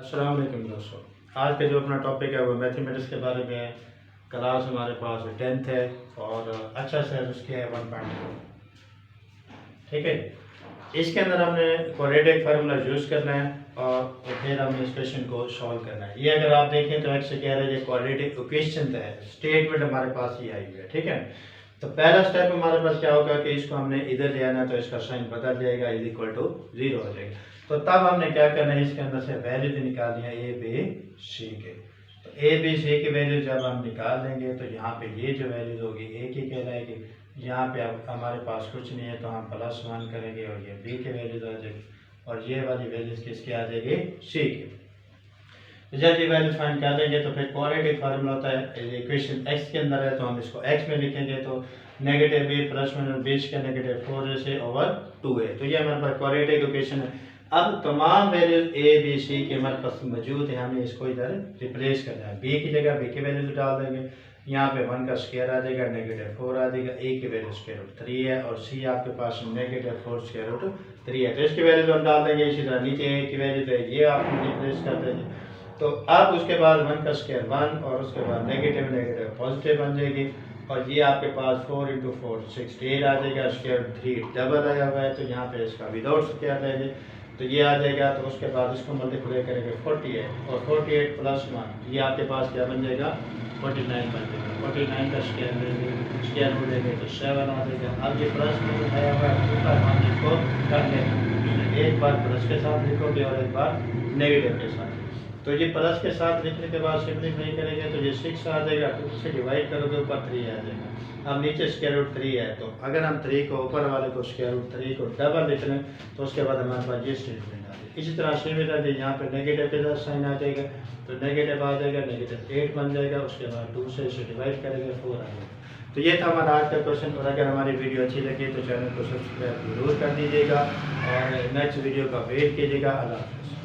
अस्सलाम वालेकुम दोस्तों। आज का जो अपना टॉपिक है वो मैथमेटिक्स के बारे में है। क्लास हमारे पास 10th है और अच्छा से उसके है 1.2। ठीक है, इसके अंदर हमने क्वाड्रेटिक फार्मूला यूज़ करना है और फिर हमने इस क्वेश्चन को सॉल्व करना है। ये अगर आप देखें तो एक्स कह रहे हैं क्वाड्रेटिक इक्वेशन है, स्टेटमेंट हमारे पास ये आई हुई है। ठीक है, तो पहला स्टेप हमारे पास क्या होगा कि इसको हमने इधर ले आना, तो इसका साइन बदल जाएगा, इज इक्वल टू 0 हो जाएगा। तो तब हमने क्या करना है, इसके अंदर से वैल्यू निकालनी है ए बी सी के। तो ए बी सी की वैल्यू जब हम निकाल देंगे तो यहाँ पे ये जो वैल्यूज होगी ए की कहलाएगी। यहाँ पे अब हमारे पास कुछ नहीं है तो हम +1 करेंगे और ये बी की वैल्यूज आ जाएगी और ये वाली वैल्यूज किसकी आ जाएगी, सी की। जब ये वैल्यू फाइंड कर लेंगे तो फिर क्वाड्रेटिक फार्मूला होता है, इक्वेशन एक्स के अंदर है तो हम इसको एक्स में लिखेंगे, तो नेगेटिव बी प्लस में बीच का नेगेटिव 4a/2 है। तो ये हमारे पास क्वाड्रेटिक इक्वेशन है। अब तमाम वैल्यूज ए बी सी के हमारे पास मौजूद है, हमें इसको इधर रिप्लेस करना है। बी की जगह बी की वैल्यूज डाल देंगे, यहाँ पे 1 का स्क्वायर आ जाएगा, -4 आ जाएगा, ए की वैल्यू √3 है और सी आपके पास -4 √3 है। तो इसकी वैल्यूज हम डाल देंगे। इसी तरह नीचे ए की वैल्यू तो ये आप रिप्लेस कर देंगे। तो अब उसके बाद 1 का स्क्वायर 1 और उसके बाद नेगेटिव नेगेटिव पॉजिटिव बन जाएगी और ये आपके पास 4 × 4 68 आ जाएगा, √3 डबल आया हुआ है तो यहाँ पे इसका विदाउट स्क्वायर लेंगे तो ये आ जाएगा। तो उसके बाद इसको मल्टीप्लाई करेंगे 48 और 48 + 1 ये आपके पास क्या बन जाएगा, 49 बन जाएगा। 49 का स्क्वायर लेंगे, स्क्वायर को लेंगे तो 7 आ जाएगा। अब ये प्लस में आया हुआ है ऊपर हम इसको कर लेंगे, एक बार प्लस के साथ लिखोगे और एक बार नेगेटिव के साथ। तो ये प्लस के साथ लिखने के बाद सिंपलीफाई करेंगे तो ये 6 आ जाएगा, 2 से डिवाइड करोगे ऊपर 3 आ जाएगा। अब नीचे √3 है तो अगर हम 3 को ऊपर वाले को √3 को डबल लिख लें तो उसके बाद हमारे पास ये स्टेटमेंट आ जाएगी। इसी तरह सिमिलरली यहाँ पे नेगेटिव के साथ साइन आ जाएगा तो नेगेटिव आ जाएगा, -8 बन जाएगा। उसके बाद 2 से इसे डिवाइड करेंगे 4 आ जाएगा। तो ये था हमारा आज का क्वेश्चन। और अगर हमारी वीडियो अच्छी लगी तो चैनल को सब्सक्राइब जरूर कर दीजिएगा और नेक्स्ट वीडियो का वेट कीजिएगा। अल्लाह हाफ़िज़।